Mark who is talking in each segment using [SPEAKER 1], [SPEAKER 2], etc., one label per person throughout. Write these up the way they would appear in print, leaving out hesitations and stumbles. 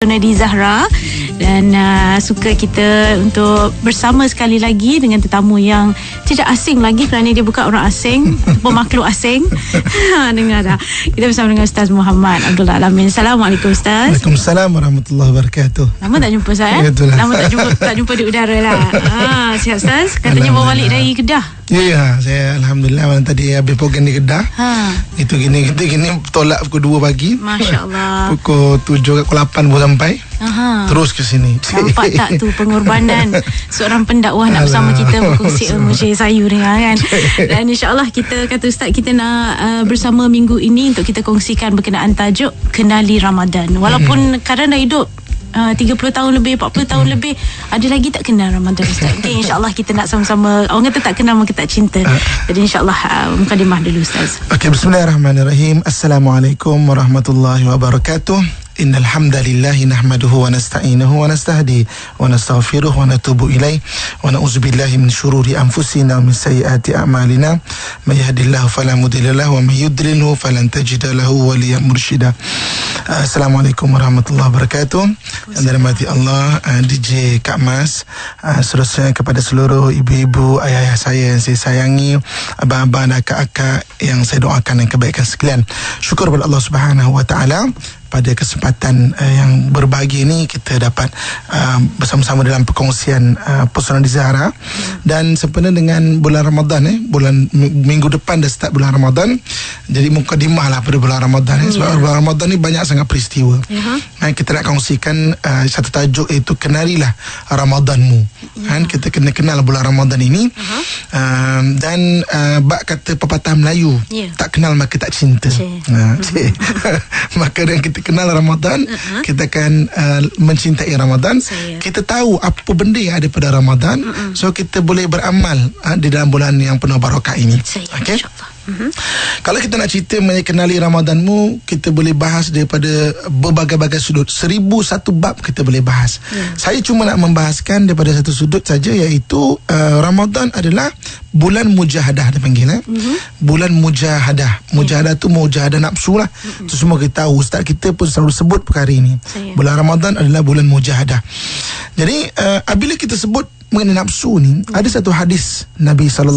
[SPEAKER 1] Nadi Zahra, dan suka kita untuk bersama sekali lagi dengan tetamu yang tidak asing lagi kerana dia bukan orang asing ataupun makhluk asing. Dengar dah. Kita bersama dengan Ustaz Muhammad Abdul Alamin. Assalamualaikum Ustaz.
[SPEAKER 2] Waalaikumsalam warahmatullahi wabarakatuh.
[SPEAKER 1] Lama tak jumpa Ustaz Lama tak jumpa di udara lah. Sihat Ustaz. Katanya bawa balik dari Kedah.
[SPEAKER 2] Ya, saya alhamdulillah malam tadi habis program di Kedah. Itu gini tolak pukul 2 pagi. Masya-Allah. Pukul 7 pukul 8 baru sampai. Terus ke sini.
[SPEAKER 1] Nampak tak tu pengorbanan seorang pendakwah nak bersama kita berkongsi ilmu Syekh Sayu dengan kan. Dan insya-Allah kita kata Ustaz, kita nak bersama minggu ini untuk kita kongsikan berkenaan tajuk Kenali Ramadan. Walaupun kadang dah hidup 30 tahun lebih, 40 tahun lebih, ada lagi tak kenal Ramadan Ustaz. Okay, insyaAllah kita nak sama-sama. Orang kata tak kenal maka tak cinta. Jadi insyaAllah mukadimah dulu Ustaz.
[SPEAKER 2] Okay, bismillahirrahmanirrahim. Assalamualaikum warahmatullahi wabarakatuh. Innal hamdalillahi nahmaduhu wa nasta'inuhu wa nastahdi wa nastaghfiruh wa natubu ilaih wa na'udzubillahi min syururi anfusina wa min sayyiati a'malina may yahdihillahu fala mudilla lahu wa may yudlilhu falan tajida lahu waliyyan mursyida. Assalamualaikum warahmatullahi wabarakatuh. Yang dirahmati Allah, DJ Kak Mas, seterusnya kepada seluruh ibu-ibu, ayah-ayah saya yang saya sayangi, abang-abang dan akak-akak yang saya doakan yang kebaikan sekalian. Syukur kepada Allah Subhanahu wa taala pada kesempatan yang berbahagia ini kita dapat bersama-sama dalam perkongsian Pesona Nadi Zahra. Dan sempena dengan bulan Ramadan, bulan minggu depan dah start bulan Ramadan. Jadi mukadimah lah pada bulan Ramadan sebab bulan Ramadan ni banyak sangat peristiwa. Kita nak kongsikan satu tajuk, iaitu kenalilah Ramadanmu. Kita kena kenal bulan Ramadan ini. Dan bak kata pepatah Melayu, tak kenal maka tak cinta. Maka dengan kita kenal Ramadan, kita akan mencintai Ramadan. Kita tahu apa benda yang ada pada Ramadan, so kita boleh beramal di dalam bulan yang penuh barakah ini. Okay? Kalau kita nak cerita mengenali Ramadanmu, kita boleh bahas daripada berbagai-bagai sudut. 1001 bab kita boleh bahas. Saya cuma nak membahaskan daripada satu sudut saja, iaitu Ramadan adalah bulan mujahadah, dia panggil bulan mujahadah. Mujahadah tu mujahadah nafsu lah. Itu semua kita tahu. Ustaz kita pun selalu sebut perkara ini. Bulan Ramadan adalah bulan mujahadah. Jadi apabila kita sebut mengenai nafsu ni, ada satu hadis Nabi SAW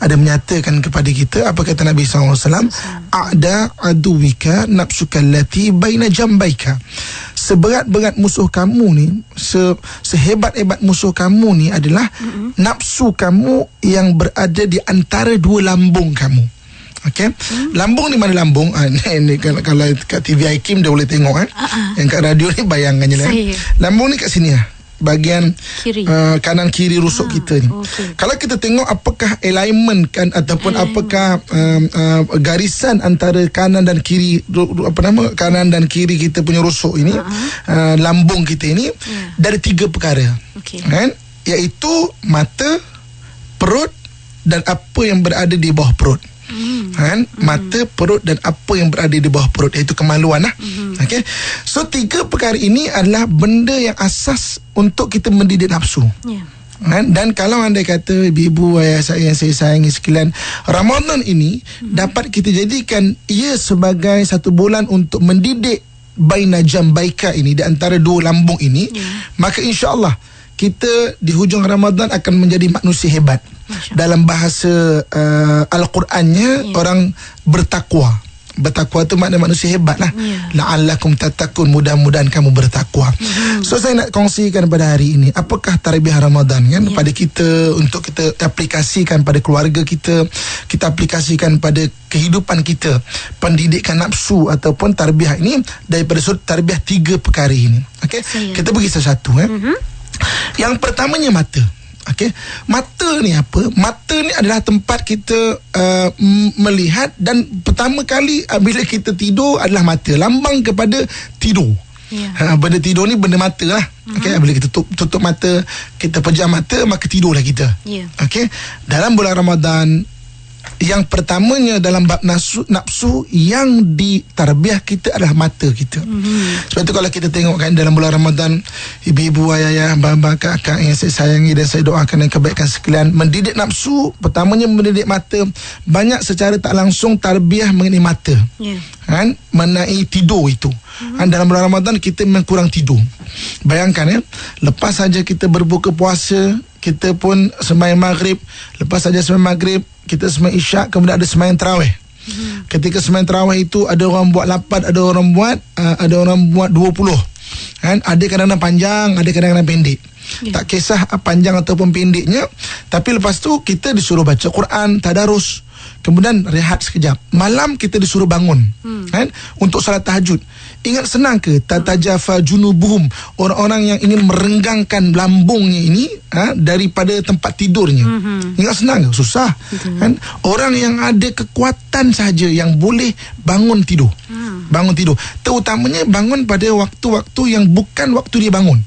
[SPEAKER 2] ada menyatakan kepada kita. Apa kata Nabi SAW? A'da aduwika nafsuka allati baina jambaika. Seberat-berat musuh kamu ni, sehebat-hebat musuh kamu ni adalah nafsu kamu yang berada di antara dua lambung kamu. Okay? Lambung ni mana lambung? Ni kalau kat TV Hakim dia boleh tengok yang kat radio ni bayangannya lah. Lambung ni kat sini lah, bahagian kiri. Kanan kiri rusuk kita ni. Kalau kita tengok apakah alignment kan, ataupun apakah garisan antara kanan dan kiri, kanan dan kiri kita punya rusuk ini, lambung kita ini, dari 3 perkara. Kan? Iaitu mata, perut dan apa yang berada di bawah perut. Mata, perut dan apa yang berada di bawah perut, iaitu kemaluan lah. Okay? So 3 perkara ini adalah benda yang asas untuk kita mendidik nafsu. Dan kalau anda kata ibu-ibu, ayah saya yang saya sayangi sekalian, Ramadan ini dapat kita jadikan ia sebagai satu bulan untuk mendidik baina jambaika ini, di antara 2 lambung ini, maka insya-Allah kita di hujung Ramadan akan menjadi manusia hebat. Dalam bahasa Al-Qurannya, orang bertakwa. Bertakwa tu makna manusia hebat lah. La'allakum tattaqun, mudah-mudahan kamu bertakwa. So saya nak kongsikan pada hari ini, apakah tarbiyah Ramadan kan, pada kita, untuk kita aplikasikan pada keluarga kita, kita aplikasikan pada kehidupan kita, pendidikan nafsu ataupun tarbiyah ini daripada sudut tarbiyah 3 perkara ini. Okay? Kita pergi satu-satu. Yang pertamanya mata. Okay. Mata ni apa? Mata ni adalah tempat kita melihat, dan pertama kali bila kita tidur adalah mata. Lambang kepada tidur. Benda tidur ni benda mata lah. Okay. Bila kita tutup mata, kita pejam mata, maka tidurlah kita. Okay. Dalam bulan Ramadan, Yang pertamanya dalam bab nafsu yang ditarbiah kita adalah mata kita. Sebab itu kalau kita tengok kan dalam bulan Ramadan, ibu-ibu, ayah, abang-abang, kakak yang saya sayangi dan saya doakan yang kebaikan sekalian, mendidik nafsu, pertamanya mendidik mata. Banyak secara tak langsung tarbiah mengenai mata. Kan, mengenai tidur itu. Dalam bulan Ramadan kita memang kurang tidur. Bayangkan lepas saja kita berbuka puasa, kita pun sembahyang maghrib, lepas saja sembahyang maghrib kita sembahyang isyak, kemudian ada sembahyang tarawih. Ketika sembahyang tarawih itu ada orang buat 8, ada orang buat 20. Kan, ada kadang-kadang panjang, ada kadang-kadang pendek. Tak kisah panjang ataupun pendeknya, tapi lepas tu kita disuruh baca Quran, tadarus, kemudian rehat sekejap. Malam kita disuruh bangun kan, untuk salat tahajud. Ingat senang ke? Tatajafa junubuhum, orang-orang yang ingin merenggangkan lambungnya ini daripada tempat tidurnya. Ingat senang ke? Susah. Kan? Orang yang ada kekuatan saja yang boleh bangun tidur. Bangun tidur. Terutamanya bangun pada waktu-waktu yang bukan waktu dia bangun.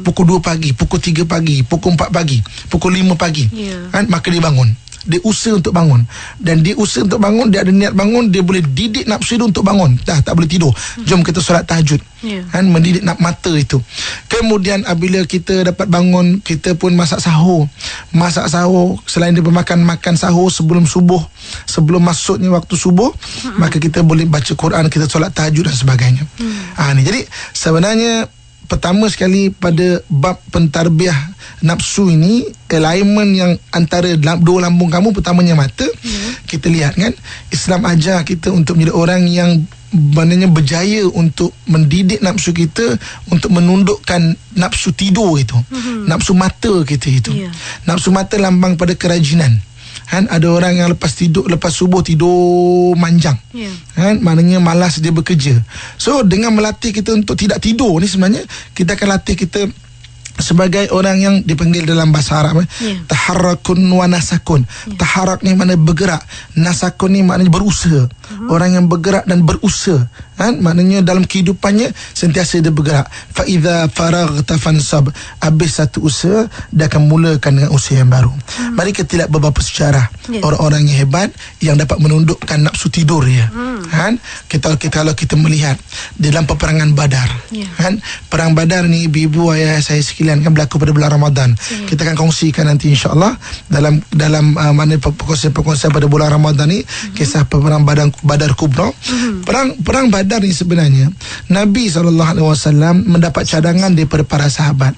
[SPEAKER 2] Pukul 2 pagi, pukul 3 pagi, pukul 4 pagi, pukul 5 pagi. Kan? Maka dia bangun. Dia usaha untuk bangun. Dan dia usaha untuk bangun, dia ada niat bangun, dia boleh didik nafsu dia untuk bangun. Dah tak boleh tidur, jom kita solat tahajud. Kan, mendidik mata itu. Kemudian apabila kita dapat bangun, kita pun masak sahur. Masak sahur, selain daripada makan sahur sebelum subuh, sebelum masuknya waktu subuh, maka kita boleh baca Quran, kita solat tahajud dan sebagainya. Jadi sebenarnya pertama sekali pada bab pentarbiah nafsu ini, alignment yang antara dua lambung kamu, pertamanya mata. Kita lihat kan, Islam ajar kita untuk menjadi orang yang maknanya berjaya untuk mendidik nafsu kita, untuk menundukkan nafsu tidur itu, nafsu mata kita itu. Nafsu mata lambang pada kerajinan. Kan, ada orang yang lepas subuh tidur manjang. Kan, maknanya malas dia bekerja. So dengan melatih kita untuk tidak tidur ni, sebenarnya kita akan latih kita sebagai orang yang dipanggil dalam bahasa Arab taharrakun wa nasakun. Taharrak ni maknanya bergerak, nasakun ni maknanya berusaha. Orang yang bergerak dan berusaha, kan, maknanya dalam kehidupannya sentiasa dia bergerak. Fa idza faraghta fansab, habis satu usaha dia akan mulakan dengan usaha yang baru. Mari kita lihat beberapa sejarah orang-orang yang hebat yang dapat menundukkan nafsu tidur dia. Kan, kalau kita melihat dalam peperangan Badar, kan, perang Badar ni ibu-ibu, ayah saya sekalian, kan berlaku pada bulan Ramadan. Kita akan kongsikan nanti insya-Allah dalam mana perkongsian pada bulan Ramadan ni, kisah perang Badar Kubra. Perang Badar ni sebenarnya Nabi SAW mendapat cadangan daripada para sahabat.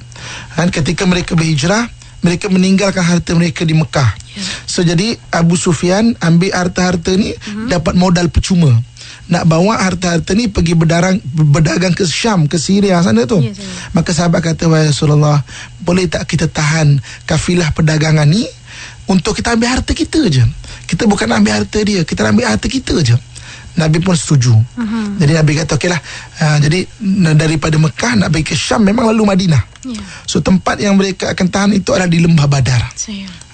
[SPEAKER 2] Dan ketika mereka berhijrah, mereka meninggalkan harta mereka di Mekah. So jadi Abu Sufyan ambil harta-harta ni, dapat modal percuma. Nak bawa harta-harta ni pergi berdagang ke Syam, ke Syria sana tu. Maka sahabat kata, wahai Rasulullah, boleh tak kita tahan kafilah perdagangan ni untuk kita ambil harta kita je. Kita bukan ambil harta dia, kita ambil harta kita je. Nabi pun setuju. Jadi Nabi kata okeylah, jadi daripada Mekah nak pergi ke Syam memang lalu Madinah. So tempat yang mereka akan tahan itu adalah di Lembah Badar.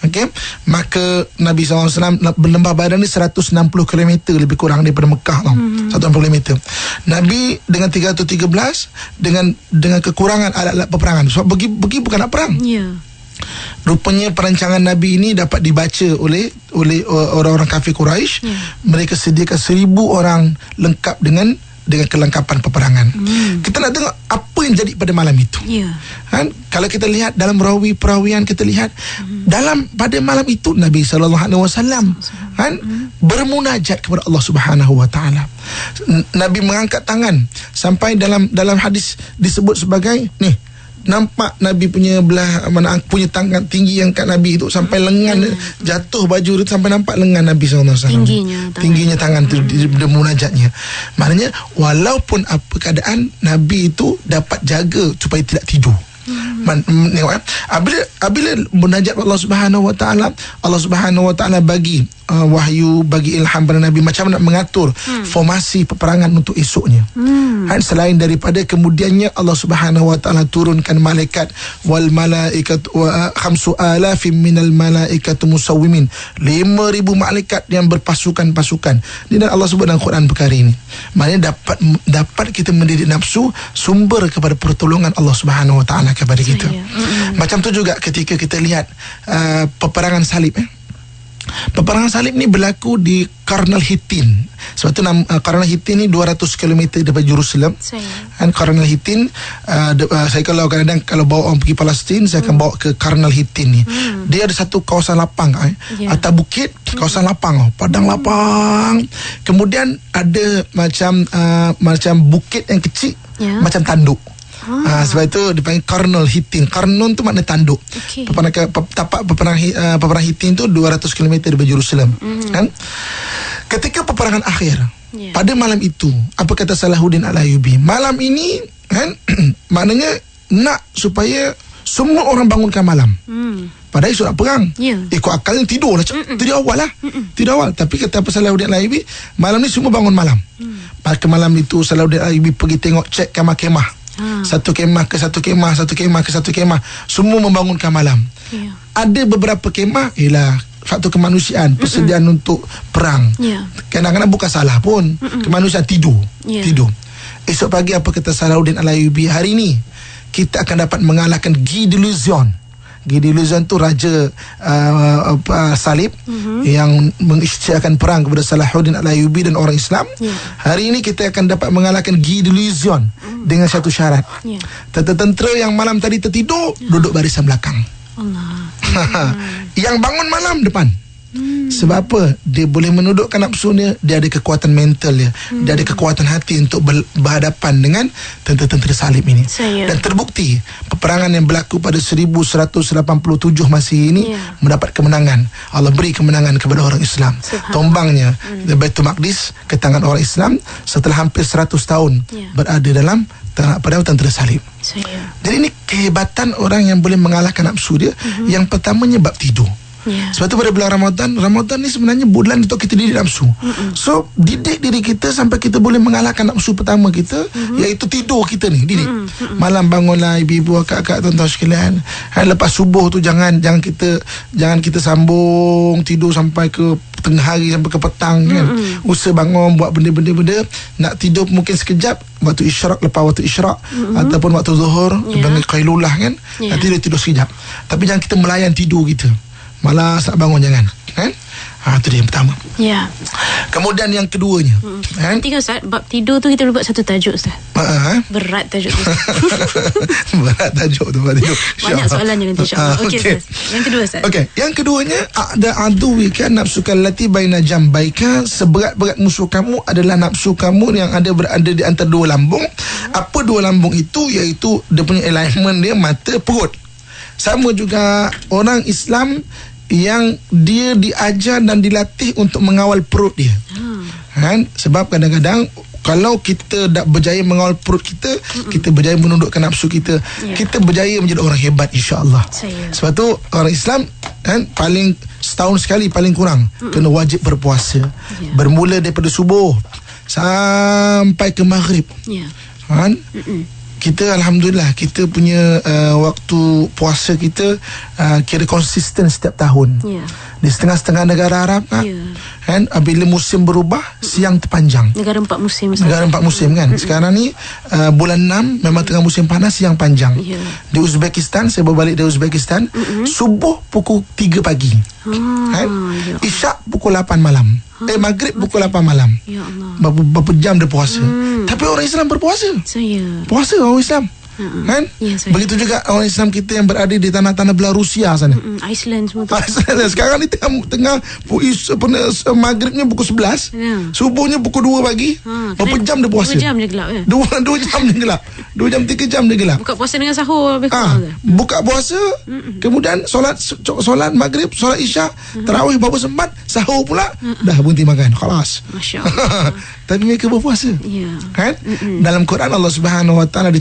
[SPEAKER 2] Okey, maka Nabi SAW, Lembah Badar ni 160 km lebih kurang daripada Mekah tau. 160 km. Nabi dengan 313 dengan kekurangan alat-alat peperangan. Sebab pergi bukan nak perang. Rupanya perancangan Nabi ini dapat dibaca oleh orang-orang kafir Quraisy. Mereka sediakan 1,000 orang lengkap dengan kelengkapan peperangan. Kita nak tengok apa yang jadi pada malam itu. Kan, kalau kita lihat dalam perawian kita lihat pada malam itu Nabi SAW kan bermunajat kepada Allah Subhanahu Wa Taala. Nabi mengangkat tangan sampai dalam hadis disebut sebagai ni, nampak Nabi punya punya tangan tinggi yang kat Nabi itu sampai lengan jatuh baju itu, sampai nampak lengan Nabi SAW. Tingginya tangan tu dia munajatnya. Maknanya walaupun apa keadaan, Nabi itu dapat jaga supaya tidak tidur. Apabila munajat Allah Subhanahu Wa Taala, Allah Subhanahu Wa Taala bagi wahyu, bagi ilham pada Nabi macam nak mengatur formasi peperangan untuk esoknya. Selain daripada kemudiannya Allah Subhanahu Wa Taala turunkan malaikat, wal malaikatu wa 5,000 minal malaikatu musawwimin, 5,000 malaikat yang berpasukan-pasukan. Ini dan Allah sebut dalam Quran perkara ini. Maknanya dapat kita mendidik nafsu, sumber kepada pertolongan Allah Subhanahu Wa Taala kepada kita. Macam tu juga ketika kita lihat peperangan salib. Peperangan salib ni berlaku di Karnal Hittin. Sebab tu Karnal Hittin ni 200 km daripada Jerusalem. Dan Karnal Hittin, saya kalau kadang-kadang kalau bawa orang pergi Palestin, saya akan bawa ke Karnal Hittin ni. Dia ada satu kawasan lapang, atas bukit, kawasan lapang, padang lapang. Kemudian ada macam bukit yang kecil, macam tanduk. Sebab itu dipanggil Karnal Hittin. Karnon tu makna tanduk. Peperangan Hittin tu 200 km dari Jerusalem. Kan? Ketika peperangan akhir, pada malam itu, apa kata Salahuddin Al-Ayyubi? Malam ini kan, maknanya nak supaya semua orang bangunkan malam. Padahal esok nak perang. Ikut akalnya tidur lah. Tidur awal lah. Tidur awal. Tapi kata Salahuddin Al-Ayyubi, malam ni semua bangun malam. Maka malam itu Salahuddin Al-Ayyubi pergi tengok, cek kemah-kemah. Satu kemah ke satu kemah, satu kemah ke satu kemah, semua membangunkan malam. Ada beberapa kemah ialah faktor kemanusiaan, persediaan untuk perang. Kadang-kadang bukan salah pun, kemanusiaan tidur. Esok pagi apa kata Salahuddin Al-Ayyubi, hari ini kita akan dapat mengalahkan Guy de Luzon. Guy de Luzon tu raja salib yang mengisytiharkan perang kepada Salahuddin Al-Ayyubi dan orang Islam. Hari ini kita akan dapat mengalahkan Guy de Luzon dengan satu syarat. Tentera yang malam tadi tertidur duduk barisan belakang. Yang bangun malam depan. Sebab apa? Dia boleh menundukkan nafsunya. Dia ada kekuatan mental dia. Dia ada kekuatan hati untuk berhadapan dengan tentera-tentera salib ini. Dan terbukti peperangan yang berlaku pada 1187 Masihi ini mendapat kemenangan. Allah beri kemenangan kepada orang Islam. Tombangnya Baitul Maqdis ke tangan orang Islam setelah hampir 100 tahun berada dalam pada tentera salib. Jadi ini kehebatan orang yang boleh mengalahkan nafsu dia. Yang pertamanya bab tidur. Sebab tu pada bulan Ramadan ni sebenarnya bulan untuk kita didik nafsu. So didik diri kita sampai kita boleh mengalahkan nafsu pertama kita, iaitu tidur kita ni, didik. Malam bangunlah ibu-ibu, akak-akak, tuan-tuan sekalian. Lepas subuh tu jangan kita sambung tidur sampai ke tengah hari sampai ke petang kan. Usaha bangun buat benda-benda. Nak tidur mungkin sekejap waktu isyraq, lepas waktu isyraq ataupun waktu zuhur, bangun qailulah kan. Tidur sekejap. Tapi jangan kita melayan tidur kita. Malas nak bangun, jangan kan? Itu dia yang pertama. Kemudian yang keduanya
[SPEAKER 1] nanti kan Ustaz, bab tidur tu kita boleh buat satu tajuk Ustaz. Berat tajuk tu.
[SPEAKER 2] Berat tajuk tu, bab tidur.
[SPEAKER 1] Banyak soalannya nanti insyaAllah. Okey Ustaz, yang kedua Ustaz. Yang keduanya, ada aduwika nafsuka allati baina jambaika, seberat-berat musuh kamu adalah nafsu kamu yang berada di antara dua lambung. Apa dua lambung itu? Iaitu dia punya alignment dia mata, perut. Sama juga orang Islam yang dia diajar dan dilatih untuk mengawal perut dia. Kan? Sebab kadang-kadang kalau kita tak berjaya mengawal perut kita, kita berjaya menundukkan nafsu kita, kita berjaya menjadi orang hebat insya-Allah. Sebab tu orang Islam kan, paling setahun sekali paling kurang kena wajib berpuasa. Bermula daripada subuh sampai ke maghrib. Kan? Kita Alhamdulillah kita punya waktu puasa kita kira konsisten setiap tahun. Di setengah-setengah negara Arab kan, bila musim berubah siang terpanjang. Negara 4 musim kan. Sekarang ni bulan 6 memang tengah musim panas, siang panjang. Di Uzbekistan, saya baru balik dari Uzbekistan, subuh pukul 3 pagi kan? Isyak pukul 8 malam. Maghrib pukul 8 malam. Ya Allah. Berapa jam dia puasa. Tapi orang Islam berpuasa. Puasa orang Islam. Kan? Begitu juga orang Islam kita yang berada di tanah-tanah belah Rusia sana. Iceland semua tu.
[SPEAKER 2] Iceland. Sekarang ni tengah maghribnya pukul 11. Subuhnya pukul 2 pagi. Berapa jam dia puasa? 2 jam je gelap. 2 jam dia gelap. 2 jam 3 jam dia gelap.
[SPEAKER 1] Buka puasa dengan sahur lebih kurang.
[SPEAKER 2] Buka puasa, kemudian solat maghrib, solat isyak, tarawih baru sempat, sahur pula, dah berhenti makan. Khalas. Masya-Allah. Tapi mereka berpuasa. Kan? Dalam Quran Allah Subhanahu Wa Taala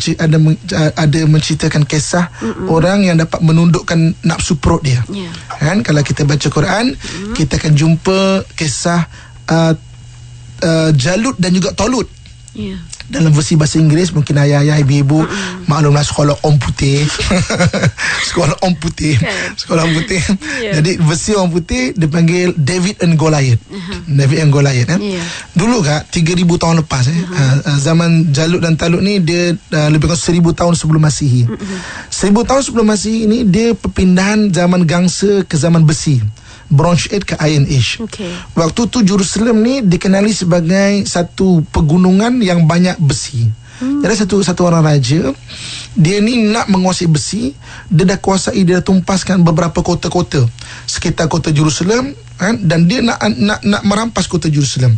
[SPEAKER 2] ada menceritakan kisah orang yang dapat menundukkan nafsu perut dia. Kan? Kalau kita baca Quran, kita akan jumpa kisah Jalut dan juga Talut. Dalam versi bahasa Inggeris, mungkin ayah-ayah, ibu-ibu maklumlah sekolah Om Putih. Sekolah Om Putih. Sekolah Om Putih. Jadi versi Om Putih dipanggil David and Goliath. David and Goliath kan. Dulu kak 3,000 tahun lepas zaman Jalut dan Talut ni dia lebih kurang 1,000 tahun sebelum Masihi. 1,000 tahun sebelum Masihi ini dia perpindahan zaman gangsa ke zaman besi. Bronze Age ke Iron Age. Waktu tu Jerusalem ni dikenali sebagai satu pegunungan yang banyak besi. Jadi satu orang raja, dia ni nak menguasai besi, dia dah kuasai, dia dah tumpaskan beberapa kota-kota sekitar kota Jerusalem, kan? Dan dia nak merampas kota Jerusalem.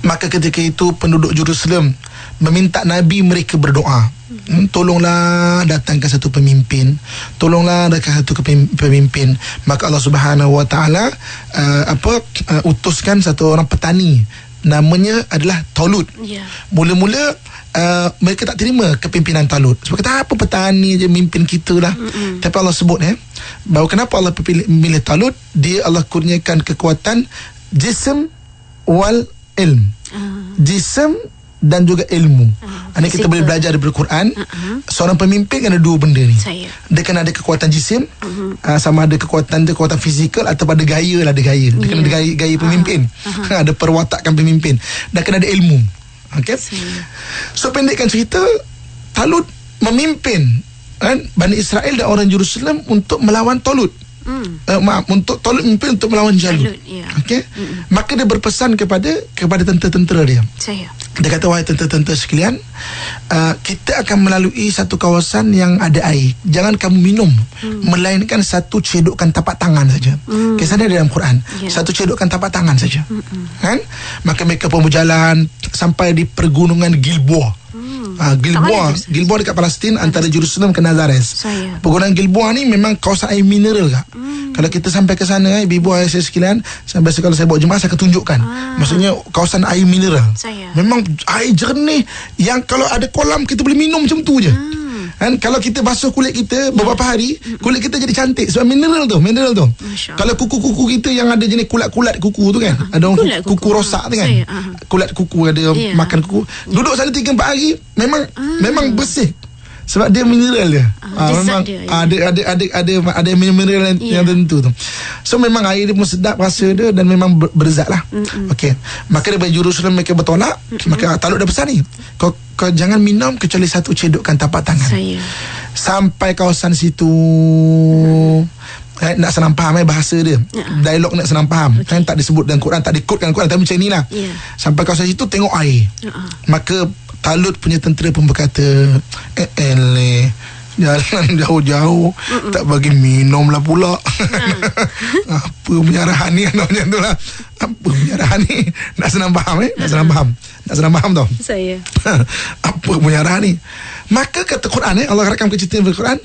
[SPEAKER 2] Maka ketika itu penduduk Jerusalem meminta Nabi mereka berdoa, tolonglah datangkan satu pemimpin, tolonglah datangkan satu pemimpin. Maka Allah Subhanahu Wa Taala utuskan satu orang petani, namanya adalah Talut. Mula-mula mereka tak terima kepimpinan Talut. Sebab kata apa petani je mimpin kita lah. Tapi Allah sebut bahawa kenapa Allah memilih Talut, dia Allah kurniakan kekuatan jism wal ilm. Jism dan juga ilmu. Ini kita boleh belajar daripada Quran. Seorang pemimpin kena dua benda ni. Dia kena ada kekuatan jisim, sama ada kekuatan fizikal atau ada gaya lah, ada gaya. Dia kena ada gaya pemimpin. Ada perwatakan pemimpin. Dan kena ada ilmu. Okay? So pendekkan cerita, Talut memimpin Bani Israel dan orang Jerusalem untuk melawan Talut. Untuk Talut memimpin untuk melawan Jalut. Okay? Maka dia berpesan kepada tentera-tentera dia. Dia kata, wahai tentera-tentera sekalian, kita akan melalui satu kawasan yang ada air. Jangan kamu minum melainkan satu cedokan tapak tangan saja. Kisahnya dalam Quran. Satu cedokan tapak tangan saja. Kan? Maka mereka pun berjalan sampai di pergunungan Gilboa. Gilboa dekat Palestin, antara Jerusalem ke Nazareth. Pergunungan Gilboa ni memang kawasan air mineral kak. Kalau kita sampai ke sana, ibu ayah saya sekalian, sampai kalau saya bawa jemaah, saya akan tunjukkan. Maksudnya kawasan air mineral. Memang air jernih yang kalau ada kolam kita boleh minum macam tu je. Kan, kalau kita basuh kulit kita beberapa hari, kulit kita jadi cantik sebab mineral tu. Kalau kuku-kuku kita yang ada jenis kulat-kulat kuku tu kan, ada orang kuku rosak tu kan, kulat kuku ada makan kuku, duduk sana 3-4 hari memang bersih sebab dia mineral dia. Memang dia, ada mineral yang tentu tu. So memang air dia pun sedap rasa dia dan memang berzat lah. Okey. Maka daripada Jerusalem mereka bertolak. Maka Talut dah pesan ni, kau jangan minum kecuali satu cedokan tapak tangan. Sampai kawasan situ, nak senang faham bahasa dia, dialog nak senang faham. Kan tak disebut dalam Quran, tak dikut dalam Quran, tapi macam inilah. Sampai kawasan situ tengok air. Maka Talut punya tentera pun berkata, jalan jauh-jauh tak bagi minum lah pula. Apa penyarahan ni, macam tu lah. Apa penyarahan ni, nak senang faham nak senang faham tau saya. Apa penyarahan ni. Maka kata Quran Allah rakam cerita dalam Quran,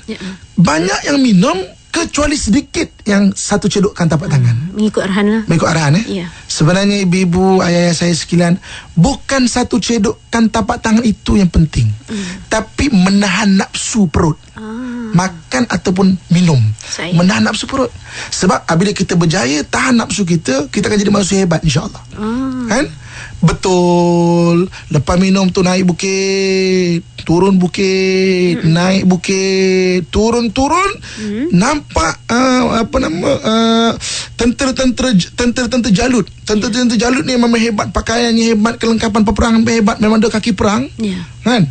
[SPEAKER 2] banyak yang minum kecuali sedikit yang satu cedokan tapak tangan.
[SPEAKER 1] Mengikut arahan lah.
[SPEAKER 2] Sebenarnya ibu-ibu, ayah-ayah saya sekalian, bukan satu cedokan tapak tangan itu yang penting, tapi menahan nafsu perut. Makan ataupun minum, menahan nafsu perut. Sebab apabila kita berjaya tahan nafsu kita akan jadi manusia hebat, insya-Allah. Kan? Betul. Lepas minum tu naik bukit, turun bukit, naik bukit, turun. Nampak tentera Jalut. Tentera Jalut ni memang hebat, pakaiannya hebat, kelengkapan peperangan hebat, memang ada kaki perang. Kan?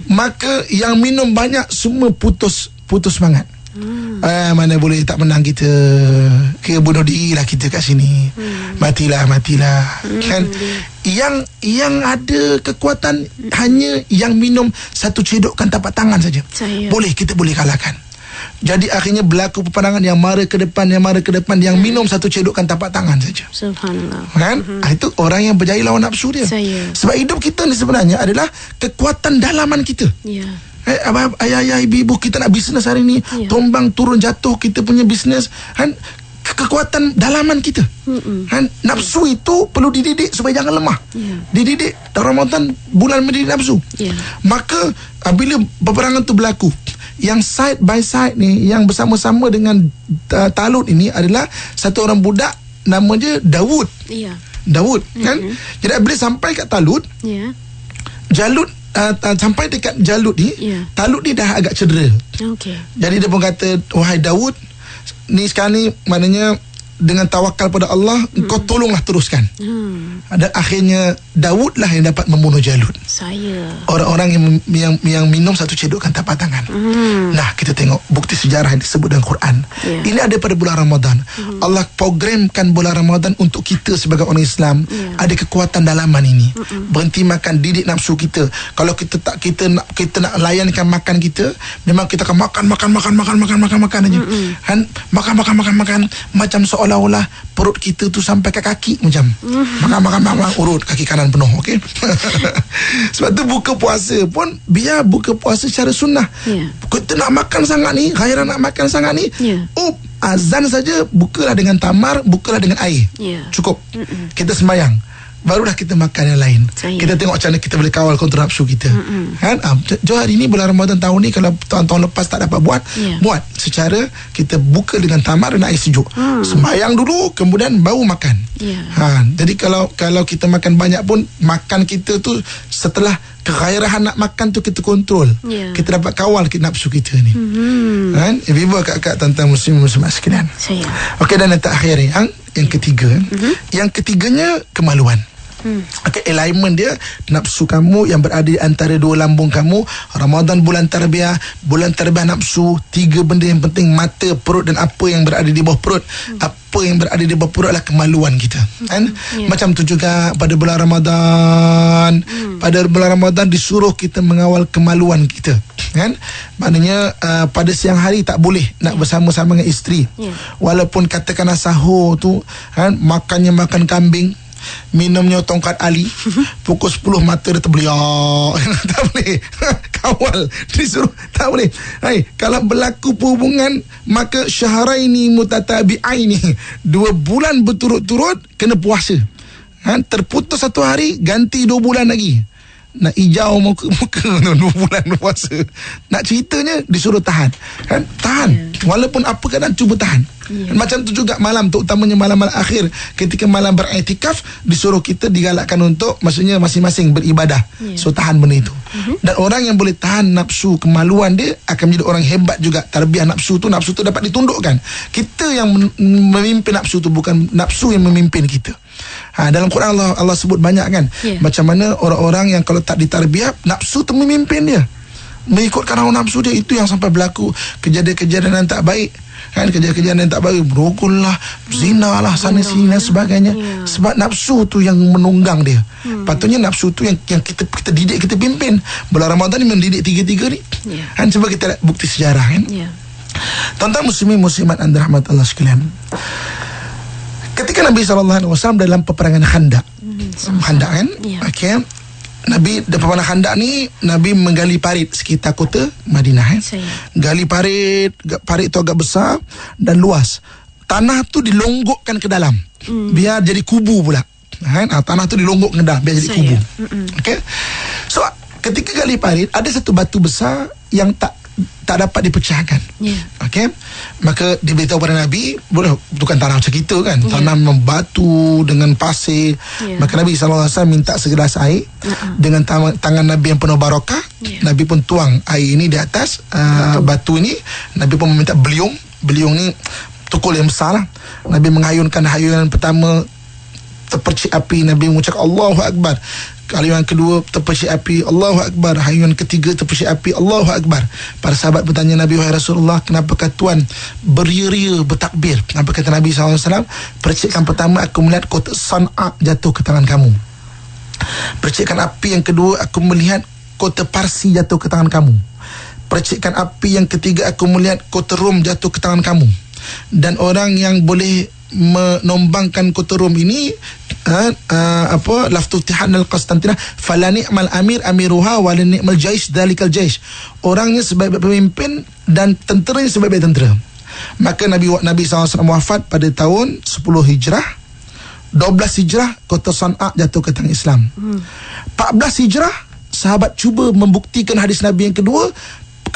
[SPEAKER 2] Maka yang minum banyak semua putus semangat. Mana boleh tak menang kita, bunuh diri lah kita kat sini. Matilah. Kan? Yang ada kekuatan hanya yang minum satu cedokan tapak tangan saja. Kita boleh kalahkan. Jadi akhirnya berlaku peperangan yang mara ke depan, yang minum satu cedokan tapak tangan saja.
[SPEAKER 1] Subhanallah.
[SPEAKER 2] Kan? Itu orang yang berjaya lawan nafsu dia. Sebab hidup kita ni sebenarnya adalah kekuatan dalaman kita. Ayah, ibu-ibu, kita nak bisnes hari ni, tombang turun jatuh kita punya bisnes, kan? Kekuatan dalaman kita. Kan? Nafsu itu perlu dididik supaya jangan lemah. Dididik dalam Ramadan, bulan mendidik nafsu. Maka bila peperangan tu berlaku, yang side by side ni, yang bersama-sama dengan Talut ini adalah satu orang budak namanya Daud. Daud, kan? Jadi bila sampai kat Talut, Jalut, sampai dekat Jalut ni, Talut ni dah agak cedera. Jadi dia pun kata, wahai Daud, ni sekarang ni maknanya dengan tawakal pada Allah, engkau tolonglah teruskan. Dan akhirnya Daud lah yang dapat membunuh Jalut. Orang-orang yang minum satu cedokkan tapak tangan. Nah, kita tengok bukti sejarah yang disebut dalam Quran. Ini ada pada bulan Ramadan. Allah programkan bulan Ramadan untuk kita sebagai orang Islam. Ada kekuatan dalaman ini. Berhenti makan, didik nafsu kita. Kalau kita nak layankan makan kita, memang kita akan makan aja. Kan makan macam seolah-olah perut kita tu sampai ke kaki macam. Makan urut kaki kanan penuh, okey. Sebab tu buka puasa pun biar buka puasa secara sunnah. Kita nak makan sangat ni, Khairah nak makan sangat ni. Azan saja bukalah dengan tamar, bukalah dengan air. Cukup. Kita sembahyang. Barulah kita makan yang lain. Kita tengok macam mana kita boleh kawal kontrol nafsu kita. Kan? Jom hari ni bulan Ramadan tahun ni, kalau tahun-tahun lepas tak dapat buat, buat secara kita buka dengan tamar dan air sejuk. Sembayang dulu, kemudian baru makan. Jadi kalau kita makan banyak pun, makan kita tu setelah kegairahan nak makan tu kita kontrol. Kita dapat kawal nafsu kita ni. Kan? Ibu kakak tuan-tuan muslim-muslimat sekalian. Okey, dan yang terakhir ni, yang ketiga. Yang ketiganya kemaluan. Alignment dia, nafsu kamu yang berada di antara dua lambung kamu. Ramadan bulan tarbiyah nafsu. 3 benda yang penting: mata, perut dan apa yang berada di bawah perut. Apa yang berada di bawah perut adalah kemaluan kita. Kan? Macam tu juga pada bulan Ramadan. Pada bulan Ramadan disuruh kita mengawal kemaluan kita. Kan? Maknanya pada siang hari tak boleh nak bersama-sama dengan isteri. Walaupun katakanlah sahur tu, kan, makannya makan kambing, minumnya tongkat ali, pukul 10 mata dia terbeliak. Tak boleh. Kawal disuruh, tak boleh. Kalau berlaku perhubungan, maka syahraini mutatabi'aini, 2 bulan berturut-turut kena puasa. Terputus 1 hari, ganti 2 bulan lagi. Nak hijau muka 2 bulan puasa. Nak ceritanya disuruh tahan. Kan? Tahan. Walaupun apa keadaan, cuba tahan. Macam tu juga malam, terutamanya malam-malam akhir, ketika malam beriktikaf, disuruh kita digalakkan untuk, maksudnya masing-masing beribadah. So tahan benda itu. Dan orang yang boleh tahan nafsu kemaluan dia akan menjadi orang hebat juga. Tarbiyah nafsu tu dapat ditundukkan. Kita yang memimpin nafsu tu, bukan nafsu yang memimpin kita. Dalam Quran Allah sebut banyak kan, macam mana orang-orang yang kalau tak ditarbiyah, nafsu tu memimpin dia, mengikutkan hawa nafsu dia. Itu yang sampai berlaku kejadian-kejadian yang tak baik. Kan, kejadian-kejadian yang tak baik, berogol lah, zina lah, sana sini dan sebagainya. Sebab nafsu tu yang menunggang dia. Patutnya nafsu tu yang kita didik, kita pimpin. Bulan Ramadan ni mendidik 3-3 ni. Kan, cuba kita lihat bukti sejarah kan. Tuan-tuan muslimin muslimat anda rahmat Allah sekalian, ketika Nabi SAW dalam peperangan Khandaq, kan? Okey. Nabi dalam peperangan Khandaq ni, Nabi menggali parit sekitar kota Madinah. Gali parit tu agak besar dan luas. Tanah tu dilonggokkan ke dalam, biar jadi kubu pula. Tanah tu dilonggokkan ke dalam biar jadi kubu. Okey. So ketika gali parit, ada satu batu besar yang tak dapat dipecahkan. Okey. Maka diberitahu pada Nabi, boleh, bukan tanah macam kita kan, tanah membatu dengan pasir. Maka Nabi SAW minta segelas air. Dengan tangan Nabi yang penuh barakah, Nabi pun tuang air ini di atas batu ini. Nabi pun meminta beliung ni tukul yang besar lah. Nabi menghayunkan hayunan pertama, terpercik api. Nabi mengucap Allahu Akbar. Hayunan kedua terpercik api, Allahu Akbar. Hayunan ketiga terpercik api, Allahu Akbar. Para sahabat bertanya Nabi, wahai Rasulullah, kenapakah Tuan beria-ria bertakbir? Apa kata Nabi SAW? Percikan pertama, aku melihat kota San'a jatuh ke tangan kamu. Percikan api yang kedua, aku melihat kota Parsi jatuh ke tangan kamu. Percikan api yang ketiga, aku melihat kota Rom jatuh ke tangan kamu. Dan orang yang boleh menombangkan kota Rom ini, laftutihan al-Qastantinah fala ni'mal amir amiruha wa la ni'mal jaish dalikal jaish. Orangnya sebaik-baik pemimpin dan tenteranya sebaik-baik tentera. Maka Nabi SAW wafat pada tahun 10 Hijrah. 12 Hijrah kota San'a jatuh ke tangan Islam. 14 Hijrah sahabat cuba membuktikan hadis Nabi yang kedua.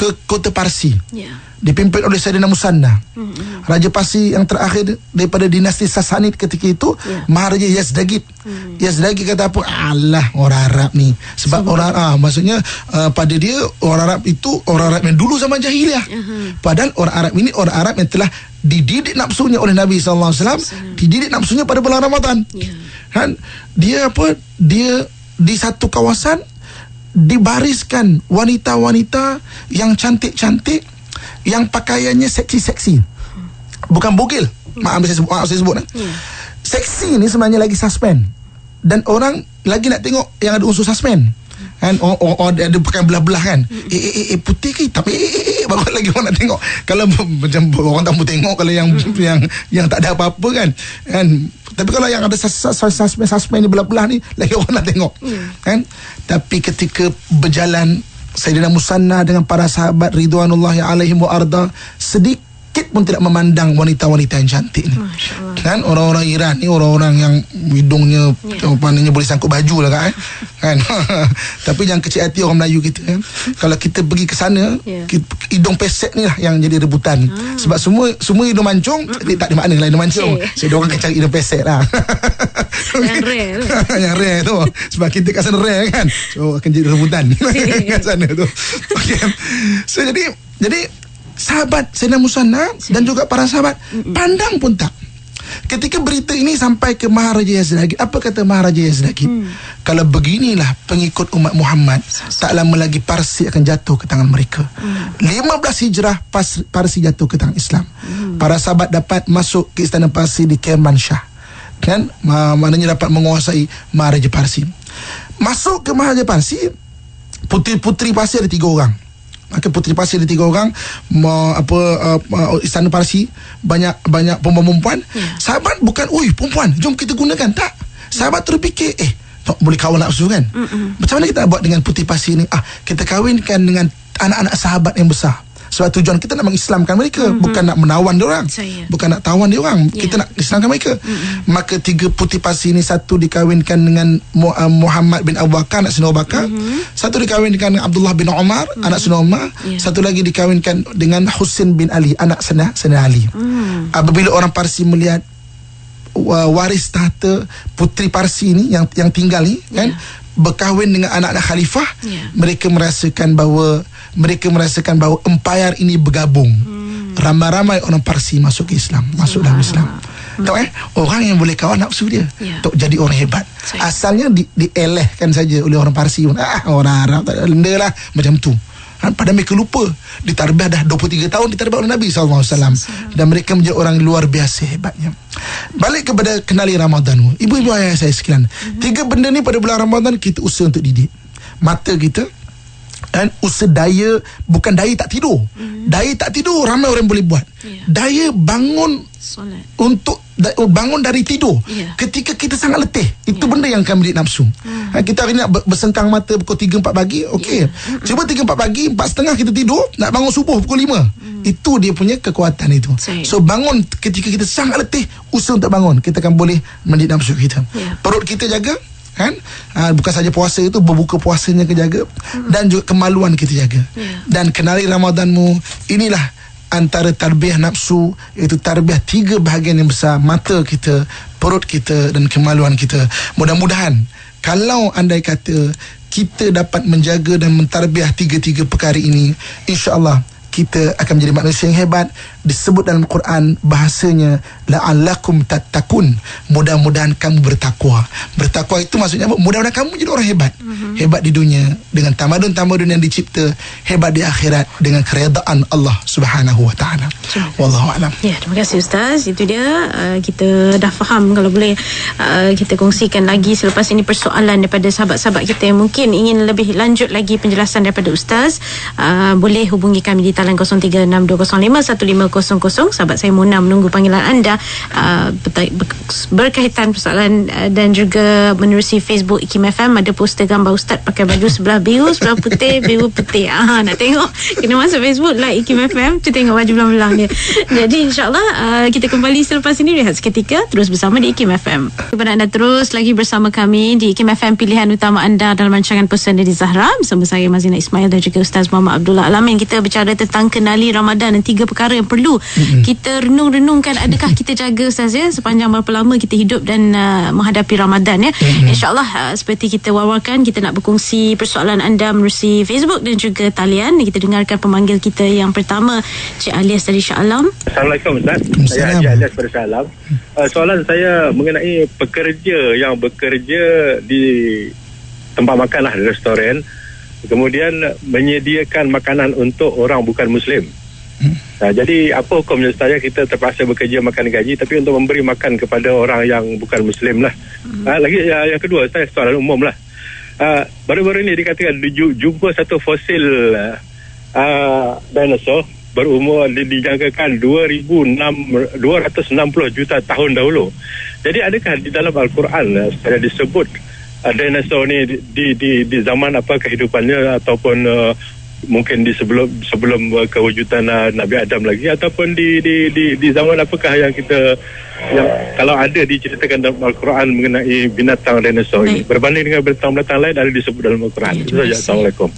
[SPEAKER 2] ke kota Parsi.
[SPEAKER 1] Ya.
[SPEAKER 2] Dipimpin oleh Sayyidina Musanna. Raja Parsi yang terakhir daripada dinasti Sasanid ketika itu, Maharaja Yazdagid. Yazdagid kata apa? Allah, orang Arab ni. Sebab maksudnya pada dia orang Arab itu orang Arab yang dulu zaman jahiliah. Padahal orang Arab ini orang Arab yang telah dididik nafsunya oleh Nabi SAW, dididik nafsunya pada bulan Ramadan. Kan dia apa? Dia di satu kawasan dibariskan wanita-wanita yang cantik-cantik, yang pakaiannya seksi-seksi, bukan bogil. Maaf saya sebut seksi ni sebenarnya lagi suspend, dan orang lagi nak tengok yang ada unsur suspend kan. Ada pakai belah-belah kan. Putih ke hitam, bagus lagi orang nak tengok. Kalau macam orang tak mau tengok kalau yang tak ada apa-apa kan. Tapi kalau yang ada suspend ni belah-belah ni, lagi orang nak tengok kan. Tapi ketika berjalan Sayyidina Musanna dengan para sahabat ridwanullahi alaihim wa arda, sedikit pun tidak memandang wanita-wanita yang cantik ni. Kan orang-orang Iran ni orang-orang yang hidungnya panahnya boleh sangkut baju lah kan. Tapi yang kecil hati orang Melayu kita kan. Kalau kita pergi ke sana, hidung pesek ni lah yang jadi rebutan. Sebab semua hidung mancung, tak ada makna lah hidung mancung. Jadi orang akan cari hidung pesek lah.
[SPEAKER 1] Yang rare lah.
[SPEAKER 2] Yang rare tu. Sebab kita kat sana rare kan, so akan jadi rebutan kat sana tu. Okay. So jadi sahabat Sayyidina Musanna dan juga para sahabat pandang pun tak. Ketika berita ini sampai ke Maharaja Yazdagid, apa kata Maharaja Yazdagid? Kalau beginilah pengikut umat Muhammad, tak lama lagi Parsi akan jatuh ke tangan mereka. 15 Hijrah Parsi jatuh ke tangan Islam. Para sahabat dapat masuk ke istana Parsi di Kermanshah, kan? Maknanya dapat menguasai Maharaja Parsi. Masuk ke Maharaja Parsi, puteri-puteri Parsi ada 3 orang. Maka puteri Parsi ada 3 orang. Istana Parsi banyak perempuan. Sahabat bukan, perempuan, jom kita gunakan. Tak. Sahabat terfikir, boleh kawan nafsu kan. Macam mana kita buat dengan puteri Parsi ni? Kita kahwinkan dengan anak-anak sahabat yang besar. Sebab tujuan kita nak mengislamkan mereka, bukan nak menawan dia orang, bukan nak tawan dia orang. Kita nak islamkan mereka. Maka 3 puteri Parsi ni, satu dikahwinkan dengan Muhammad bin Abu Bakar, anak Sayyidina Abu Bakar. Satu dikahwinkan dengan Abdullah bin Umar, anak Sayyidina Umar. Satu lagi dikahwinkan dengan Husain bin Ali, anak Sayyidina Ali. Apabila orang Parsi melihat waris tahta puteri Parsi ni yang tinggal ni kan, berkahwin dengan anak-anak khalifah, mereka merasakan bahawa empayar ini bergabung. Ramai-ramai orang Parsi masuk ke Islam, masuk dalam Islam. Tahu orang yang boleh kawan nafsu dia untuk jadi orang hebat. Asalnya dielehkan saja oleh orang Parsi. Orang Arab tak ada lenda lah macam tu. Padahal mereka lupa ditarbiah dah 23 tahun ditarbiah oleh Nabi SAW, dan mereka menjadi orang luar biasa hebatnya. Balik kepada kenali Ramadan, ibu-ibu ayah saya sekalian, 3 benda ni pada bulan Ramadan kita usaha untuk didik. Mata kita, dan usaha daya, bukan daya tak tidur. Daya tak tidur ramai orang boleh buat. Daya bangun solat, untuk bangun dari tidur ketika kita sangat letih. Itu benda yang akan mendidik nafsu. Kita hari ni nak bersengkang mata pukul 3-4 pagi, okey. Cuba 3-4 pagi, 4.30 kita tidur, nak bangun subuh pukul 5. Itu dia punya kekuatan itu. So bangun ketika kita sangat letih, usaha untuk bangun, kita akan boleh mendidik nafsu kita. Perut kita jaga kan, bukan saja puasa itu, berbuka puasanya kejaga, dan juga kemaluan kita jaga. Dan kenali Ramadanmu, inilah antara tarbiyah nafsu, iaitu tarbiyah 3 bahagian yang besar: mata kita, perut kita, dan kemaluan kita. Mudah-mudahan kalau andai kata kita dapat menjaga dan mentarbiyah 3 perkara ini, insya-Allah kita akan menjadi manusia yang hebat. Disebut dalam Quran bahasanya la'allakum tattaqun, mudah-mudahan kamu bertakwa. Bertakwa itu maksudnya apa? Mudah-mudahan kamu menjadi orang hebat. Hebat di dunia dengan tamadun-tamadun yang dicipta, hebat di akhirat dengan keredaan Allah Subhanahu wa taala. Wallahu a'lam.
[SPEAKER 1] Terima kasih Ustaz. Itu dia, kita dah faham. Kalau boleh kita kongsikan lagi selepas ini persoalan daripada sahabat-sahabat kita yang mungkin ingin lebih lanjut lagi penjelasan daripada Ustaz, boleh hubungi kami di talian 0362051500. Sahabat saya Mona menunggu panggilan anda berkaitan persoalan, dan juga menerusi Facebook IKIM FM. Ada poster gambar Ustaz pakai baju sebelah biru, sebelah putih, biru putih. Nak tengok, kena masuk Facebook like IKIM FM, tu tengok baju belang-belang dia. ya. Jadi insyaAllah kita kembali selepas ini, rehat seketika, terus bersama di IKIM FM. Kepada anda terus lagi bersama kami di IKIM FM, pilihan utama anda dalam rancangan Pesan dari Zahra bersama saya Mazina Ismail dan juga Ustaz Muhammad Abdullah Alamin. Kita bercara tentang kenali Ramadan dan 3 perkara yang perlu kita renung-renungkan. Adakah kita jaga Ustaz ya sepanjang berapa lama kita hidup dan menghadapi Ramadan ya. InsyaAllah seperti kita wawarkan, kita nak berkongsi persoalan anda menerusi Facebook dan juga talian. Kita dengarkan pemanggil kita yang pertama, Cik Alias dari Shah Alam.
[SPEAKER 3] Assalamualaikum Ustaz. Saya Haji Alias dari Shah Alam. Soalan saya mengenai pekerja yang bekerja di tempat makan lah, di restoran, kemudian menyediakan makanan untuk orang bukan Muslim. Jadi apa hukumnya Ustaz? Kita terpaksa bekerja makan gaji, tapi untuk memberi makan kepada orang yang bukan Muslim lah. Lagi yang kedua, saya soalan umum lah. Baru-baru ini dikatakan jumpa satu fosil dinosaur berumur dijangkakan 260 juta tahun dahulu. Jadi adakah di dalam Al-Quran ada disebut dinosaur ni di zaman apa kehidupannya, ataupun mungkin di sebelum kewujudan Nabi Adam lagi, ataupun di zaman apakah yang kalau ada diceritakan dalam Al-Quran mengenai binatang dinosaur ini berbanding dengan binatang-binatang lain ada disebut dalam Al-Quran. Itu saja. Assalamualaikum.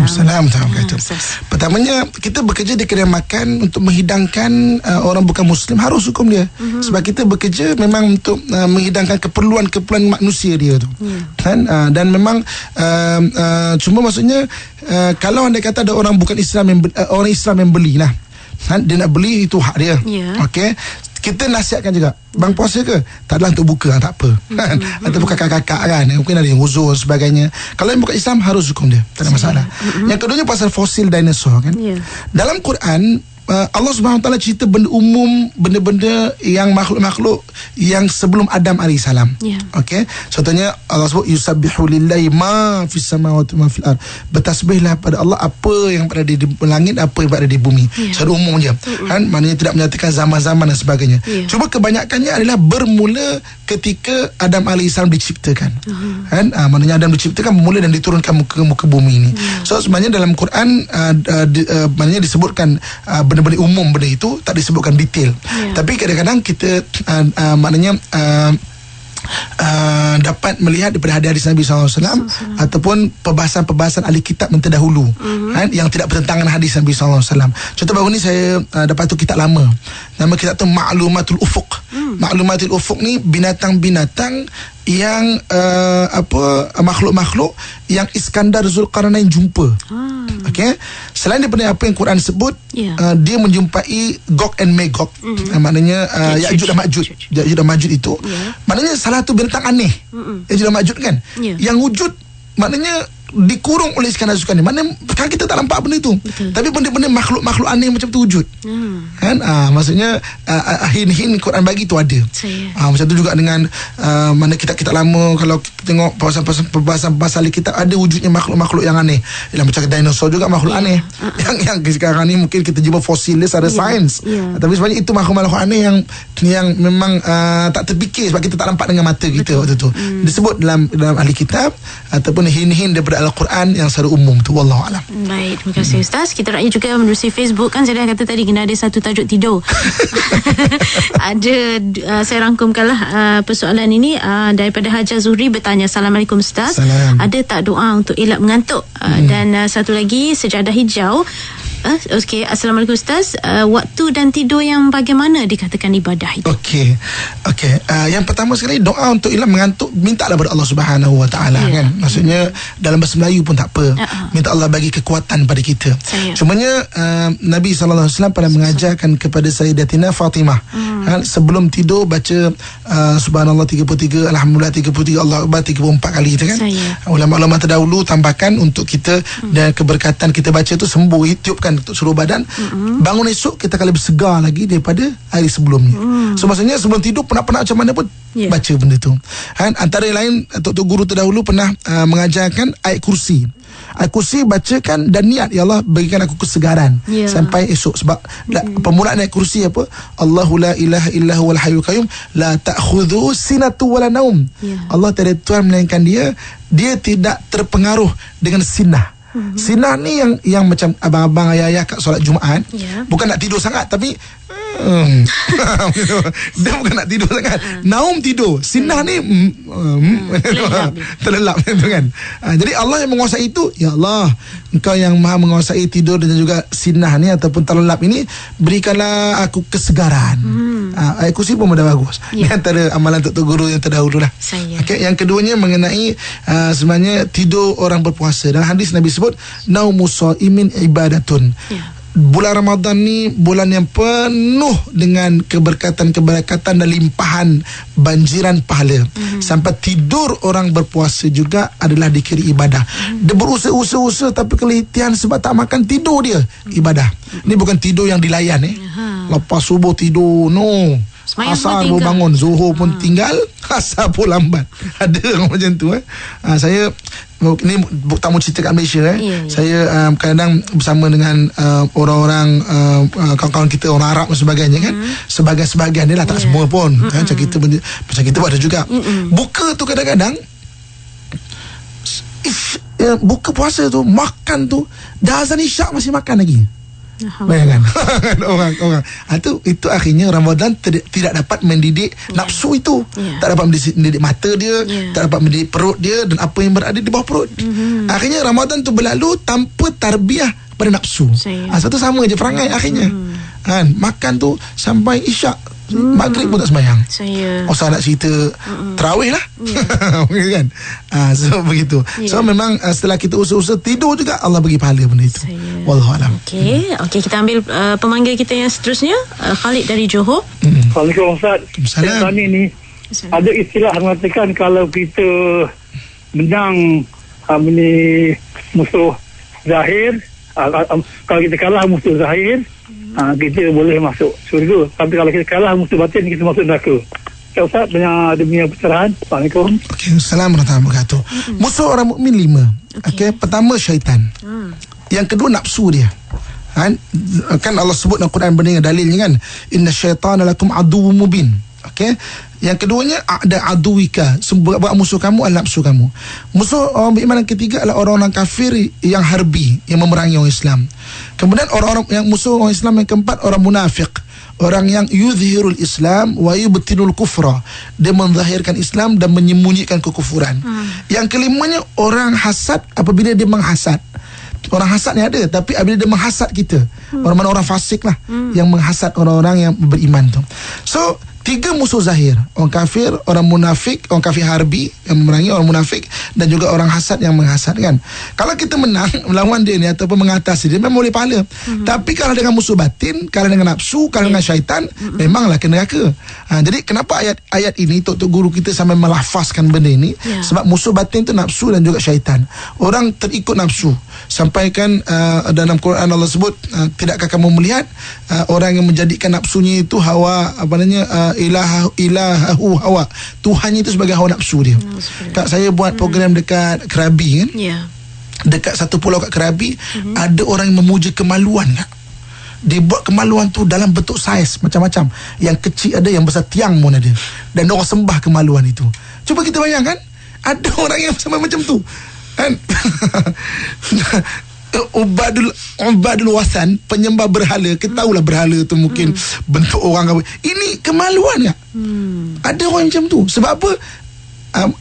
[SPEAKER 2] Assalamualaikum. Pertamanya, kita bekerja di kedai makan untuk menghidangkan orang bukan Muslim, harus hukum dia. Sebab kita bekerja memang untuk menghidangkan keperluan manusia dia tu. Kan? Dan memang cuma maksudnya kalau anda kata ada orang bukan Islam orang Islam yang beli lah, dia nak beli, itu hak dia. Okey, kita nasihatkan juga, bang puasa ke? Tak adalah untuk buka, tak apa. Ataupun kakak-kakak kan, mungkin ada yang uzur sebagainya. Kalau yang bukan Islam, harus hukum dia, tak ada masalah. Yang keduanya pasal fosil dinosaur kan. Dalam Quran, Allah Subhanahu Wa Taala cerita benda umum, benda-benda yang makhluk-makhluk yang sebelum Adam AS. Okey, contohnya Allah sebut yusabbihu lillahi ma fis samawati ma fil ard. Bertasbihlah pada Allah apa yang berada di langit, apa yang berada di bumi. Secara umum je. Kan, maknanya tidak menyatakan zaman-zaman dan sebagainya. Cuma kebanyakannya adalah bermula ketika Adam AS diciptakan. Kan, maknanya Adam diciptakan bermula dan diturunkan muka bumi ini. So sebenarnya dalam Quran maknanya disebutkan benda-benda umum, benda itu tak disebutkan detail. Tapi kadang-kadang kita maknanya dapat melihat daripada hadis Nabi SAW ataupun perbahasan-perbahasan ahli kitab menterdahulu kan, yang tidak bertentangan hadis Nabi SAW. Contoh baru ni saya dapat tu kitab lama, nama kitab tu Ma'lumatul Ufuq. Ma'lumatul Ufuq ni binatang-binatang yang makhluk-makhluk yang Iskandar Zulkarnain jumpa. Okey, selain daripada apa yang Quran sebut, dia menjumpai Gog and Magog. Maknanya Ya'juj dan Ma'juj. Ya'juj dan Ma'juj itu maknanya salah satu binatang aneh. Ya'juj dan Ma'juj kan, yang wujud maknanya dikurung oleh Iskandar Zulkarnain. Maknanya kan kita tak nampak benda itu, tapi benda-benda makhluk-makhluk aneh macam tu wujud. Kan, maksudnya hin-hin Quran bagi tu ada. Macam tu juga dengan mana kitab-kitab lama, kalau kita tengok perbahasan kitab, ada wujudnya makhluk-makhluk yang aneh. Yalah, macam dinosaur juga makhluk aneh. Yang sekarang ni mungkin kita jumpa fosil secara sains. Tapi sebenarnya itu makhluk-makhluk aneh yang memang tak terfikir sebab kita tak nampak dengan mata kita waktu tu. Disebut dalam ahli kitab ataupun hin-hin daripada Al-Quran yang secara umum tu. Wallahualam. Baik,
[SPEAKER 1] terima kasih Ustaz. Kita rakyat juga menerusi Facebook kan, saya dah kata tadi kena ada satu tajuk tidur. Saya rangkumkanlah persoalan ini daripada Hajar Zuhri bertanya, Assalamualaikum Ustaz. Ada tak doa untuk elak mengantuk? Dan satu lagi, Sejadah Hijau, okey, Assalamualaikum Ustaz, waktu dan tidur yang bagaimana dikatakan ibadah itu? Okey.
[SPEAKER 2] Yang pertama sekali, doa untuk elak mengantuk, mintalah kepada Allah Subhanahu Wa Taala kan. Maksudnya dalam bahasa Melayu pun tak apa, minta Allah bagi kekuatan pada kita. Cumanya Nabi SAW pernah mengajarkan kepada Sayyidatina Fatimah kan, sebelum tidur baca Subhanallah 33, Alhamdulillah 33, Allah Akbar 34 kali itu kan. Ulama-ulama terdahulu tambahkan untuk kita dan keberkatan kita baca itu sembuh, tiupkan untuk seluruh badan. Bangun esok kita akan lebih segar lagi daripada hari sebelumnya. So maksudnya sebelum tidur penat-penat macam mana pun baca benda tu kan. Antara yang lain, Tok Guru terdahulu pernah mengajarkan ayat kursi. Ayat kursi bacakan dan niat, ya Allah berikan aku kesegaran sampai esok. Sebab permulaan ayat kursi apa? Allahu la ilaha illa huwal hayyul qayyum la ta'khudhu sinatu wala naum. Allah tiada Tuhan melainkan dia tidak terpengaruh dengan sinah. Sinah ni yang macam abang-abang ayah-ayah kat solat Jumaat, bukan nak tidur sangat tapi dia bukan nak tidur sangat, naum tidur. Sinah ni terlelap tu kan. Jadi Allah yang menguasai itu. Ya Allah, Engkau yang maha menguasai tidur dan juga sinah ni ataupun terlelap ini, berikanlah aku kesegaran. Ayat kursi pun dah bagus. Ini antara amalan untuk guru yang terdahulu lah. Okay, yang keduanya mengenai sebenarnya tidur orang berpuasa. Dalam hadis Nabi sebut naumu shaimin ibadatun. Bulan Ramadan ni bulan yang penuh dengan keberkatan dan limpahan banjiran pahala. Sampai tidur orang berpuasa juga adalah dikira ibadah. Dia berusaha tapi kelitian sebab tak makan, tidur dia ibadah. Ini bukan tidur yang dilayan lepas subuh tidur, no. Asar pun bangun, zuhur pun tinggal, asar pun lambat. Ada orang macam tu. Saya ini tak mau cerita kat Malaysia. Saya kadang bersama dengan orang-orang kawan-kawan kita orang Arab dan sebagainya kan. Sebahagian dia lah, tak semua pun. Macam kita pun ada juga. Buka tu kadang-kadang buka puasa tu, makan tu dah azan isyak masih makan lagi. Bayangkan orang itu akhirnya Ramadan tidak dapat mendidik nafsu itu. Tak dapat mendidik mata dia, tak dapat mendidik perut dia dan apa yang berada di bawah perut. Akhirnya Ramadan tu berlalu tanpa tarbiyah pada nafsu. Satu sama je perangai akhirnya. Makan tu sampai isyak, maghrib pun tak sembahyang. Usah nak cerita tarawih lah. Kan? So begitu. So memang setelah kita usaha-usaha tidur juga, Allah bagi pahala benda itu. Wallahualam.
[SPEAKER 1] Okey, kita ambil pemanggil kita yang seterusnya, Khalid dari Johor.
[SPEAKER 4] Assalamualaikum Ustaz. Saya tanya ni, ada istilah mengatakan kalau kita menang musuh zahir, kalau kita kalah musuh zahir, kita boleh masuk syurga. Tapi kalau kita kalah musuh batin, kita masuk neraka. Ustaz dia punya pencerahan. Assalamualaikum.
[SPEAKER 2] Assalamualaikum warahmatullahi wabarakatuh. Musuh orang mukmin 5. Pertama syaitan. Yang kedua nafsu dia. Kan Allah sebut dalam Quran benda dengan dalilnya kan, inna syaitana lakum aduwwum mubin. Yang keduanya ada aduwika, sebab musuh kamu adalah nafsu kamu. Musuh orang beriman yang ketiga adalah orang-orang kafir yang harbi, yang memerangi orang Islam. Kemudian orang-orang yang musuh orang Islam yang keempat, orang munafik, orang yang yuzhirul Islam wa yubtinul kufra, dia menzahirkan Islam dan menyembunyikan kekufuran. Yang kelimanya orang hasad, apabila dia menghasad. Orang hasad ni ada, tapi apabila dia menghasad kita, orang fasik lah yang menghasad orang-orang yang beriman tu. So 3 musuh zahir, orang kafir, orang munafik, orang kafir harbi yang memerangi, orang munafik, dan juga orang hasad yang menghasadkan. Kalau kita menang melawan dia ni ataupun mengatasi dia, memang boleh pahala. Tapi kalau dengan musuh batin, kalau dengan nafsu, kalau dengan syaitan, memanglah ke neraka. Jadi kenapa ayat ini Tok Guru kita sampai melafazkan benda ini? Sebab musuh batin tu nafsu dan juga syaitan. Orang terikut nafsu. Sampaikan dalam Quran Allah sebut, tidakkah kamu melihat orang yang menjadikan nafsunya itu hawa, ilahu hawa, Tuhannya itu sebagai hawa nafsu dia. Kak, saya buat program dekat Krabi kan, dekat satu pulau kat Krabi, ada orang yang memuja kemaluan Kak. Dia buat kemaluan tu dalam bentuk saiz macam-macam. Yang kecil ada, yang besar tiang pun ada, dan orang sembah kemaluan itu. Cuba kita bayangkan, ada orang yang sama macam tu kan. Ubadul wasan, penyembah berhala. Kita tahulah berhala tu mungkin bentuk orang apa. Ini kemaluan tak? Ada orang macam tu. Sebab apa?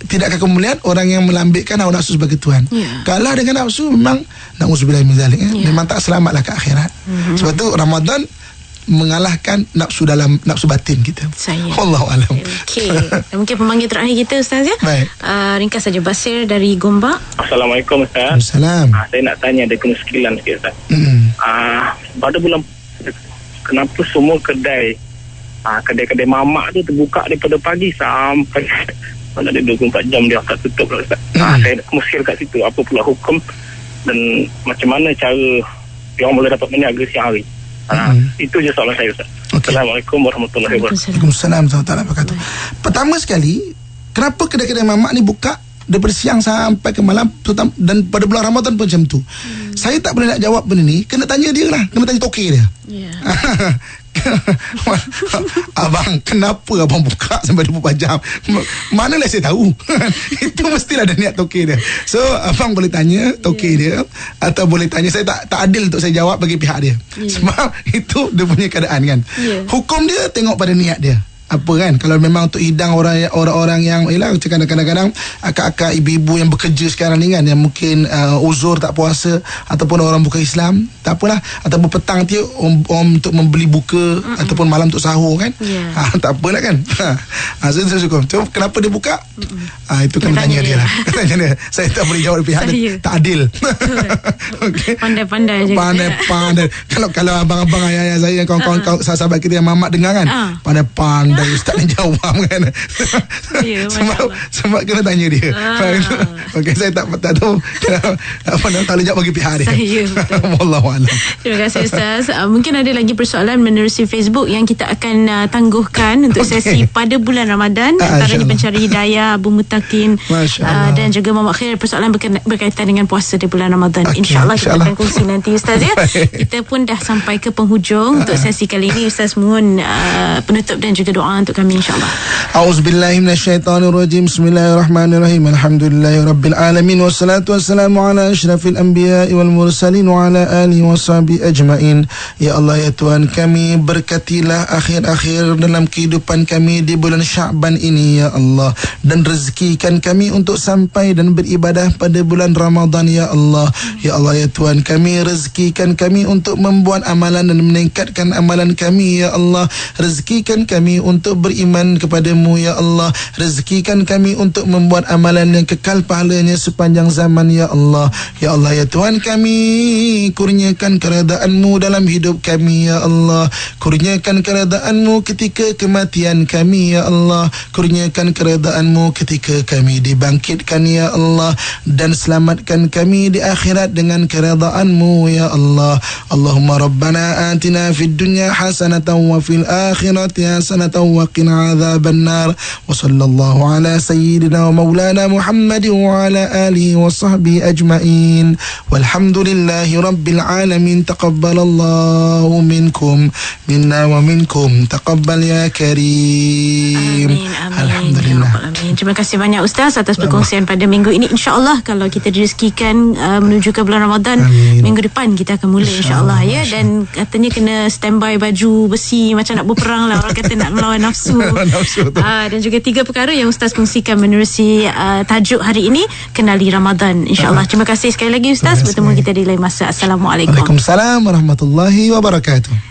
[SPEAKER 2] Tidakkah kamu melihat orang yang melambikkan hawa nafsu sebagai Tuhan? Kalah dengan nafsu, memang na'udzubillah min zalik, memang tak selamatlah ke akhirat. Sebab tu Ramadan mengalahkan nafsu dalam nafsu batin kita. Wallahualam.
[SPEAKER 1] Mungkin pemanggil terakhir kita Ustaz ya. Ringkas saja, Basir dari Gombak.
[SPEAKER 3] Assalamualaikum Ustaz.
[SPEAKER 2] Assalam.
[SPEAKER 3] Saya nak tanya, ada kemiskinan sikit Ustaz. Pada bulan, kenapa semua kedai mamak tu terbuka daripada pagi sampai ada 24 jam dia tak tutup lah Ustaz. Saya muskil kat situ, apa pula hukum dan macam mana cara orang boleh dapat meniaga siang hari? Itu je soalan saya Ustaz. Assalamualaikum warahmatullahi wabarakatuh.
[SPEAKER 2] Waalaikumsalam warahmatullahi wabarakatuh. Pertama sekali, kenapa kedai-kedai mamak ni buka daripada siang sampai ke malam, dan pada bulan Ramadan pun macam tu. Saya tak boleh nak jawab benda ni, kena tanya dia lah, kena tanya toke dia. Abang, kenapa abang buka sampai 24 jam? Manalah saya tahu. Itu mestilah ada niat toke dia. So abang boleh tanya toke dia, atau boleh tanya. Saya tak adil untuk saya jawab bagi pihak dia, sebab itu dia punya keadaan kan. Hukum dia tengok pada niat dia apa kan. Kalau memang untuk hidang orang-orang yang kadang-kadang akak-akak, ibu-ibu yang bekerja sekarang ni kan, yang mungkin uzur tak puasa, ataupun orang bukan Islam, tak apalah, ataupun petang dia om untuk membeli buka, ataupun malam untuk sahur kan. Tak apalah kan. Saya suka. So, kenapa dia buka? Itu kan tanya dia lah. Tanya dia. Saya tak boleh jawab pihak dia, tak adil. Okay.
[SPEAKER 1] Pandai-pandai je.
[SPEAKER 2] Pandai-pandai. Kalau abang-abang, ayah-ayah saya, kawan-kawan sahabat kita yang mamak dengar kan, pandai-pandai ustaz ni jawab kan. Sebab kena tanya dia. Okey, saya tak tahu apa nak tak boleh jawab bagi pihak dia.
[SPEAKER 1] Saya
[SPEAKER 2] wallahualam.
[SPEAKER 1] Terima kasih Ustaz. Mungkin ada lagi persoalan menerusi Facebook yang kita akan tangguhkan untuk sesi pada bulan Ramadan, antaranya pencari hidayah Abu Mutakin dan juga Muhammad Khair, persoalan berkaitan dengan puasa di bulan Ramadan. InsyaAllah kita akan kongsi nanti Ustaz ya. Kita pun dah sampai ke penghujung untuk sesi kali ini. Ustaz mohon penutup dan juga doa untuk kami insyaAllah.
[SPEAKER 2] A'udzubillahi minasyaitanirrajim. Bismillahirrahmanirrahim. Alhamdulillahirabbil alamin, wassalatu wassalamu ala asyrafil anbiya'i wal mursalin wa ala alihi washabihi ajmain. Ya Allah, ya Tuhan kami, berkatilah akhir-akhir dalam kehidupan kami di bulan Sya'ban ini ya Allah, dan rezekikan kami untuk sampai dan beribadah pada bulan Ramadan ya Allah. Ya Allah, ya Tuhan kami, rezekikan kami untuk membuat amalan dan meningkatkan amalan kami ya Allah. Rezekikan kami untuk beriman kepadamu ya Allah. Rezekikan kami untuk membuat amalan yang kekal pahalanya sepanjang zaman ya Allah. Ya Allah, ya Tuhan kami, kurniakan keredaanmu dalam hidup kami ya Allah. Kurniakan keredaanmu ketika kematian kami ya Allah. Kurniakan keredaanmu ketika kami dibangkitkan ya Allah. Dan selamatkan kami di akhirat dengan keredaanmu ya Allah. Allahumma rabbana atina fid dunya hasanatan wa fil akhirati hasanatan wa qina adzaban nar. Wa sallallahu ala sayyidina wa maulana Muhammadin wa ala alihi wa sahbihi ajmain. Walhamdulillahi rabbil alamin. Taqabbalallahu minkum minna wa minkum. Taqabbal ya karim.
[SPEAKER 1] Amin. Alhamdulillah. Amin. Terima kasih banyak Ustaz atas perkongsian pada minggu ini. InsyaAllah kalau kita direzekikan menuju ke bulan Ramadan, minggu depan kita akan mula insyaAllah ya. Dan katanya kena standby baju besi macam nak berperang lah. Orang kata nak melawan nafsu. Dan juga 3 perkara yang Ustaz kongsikan menerusi tajuk hari ini, kenali Ramadan insyaAllah. Terima kasih sekali lagi Ustaz. Bertemu kita di lain masa. Assalamualaikum.
[SPEAKER 2] Waalaikumsalam warahmatullahi wabarakatuh.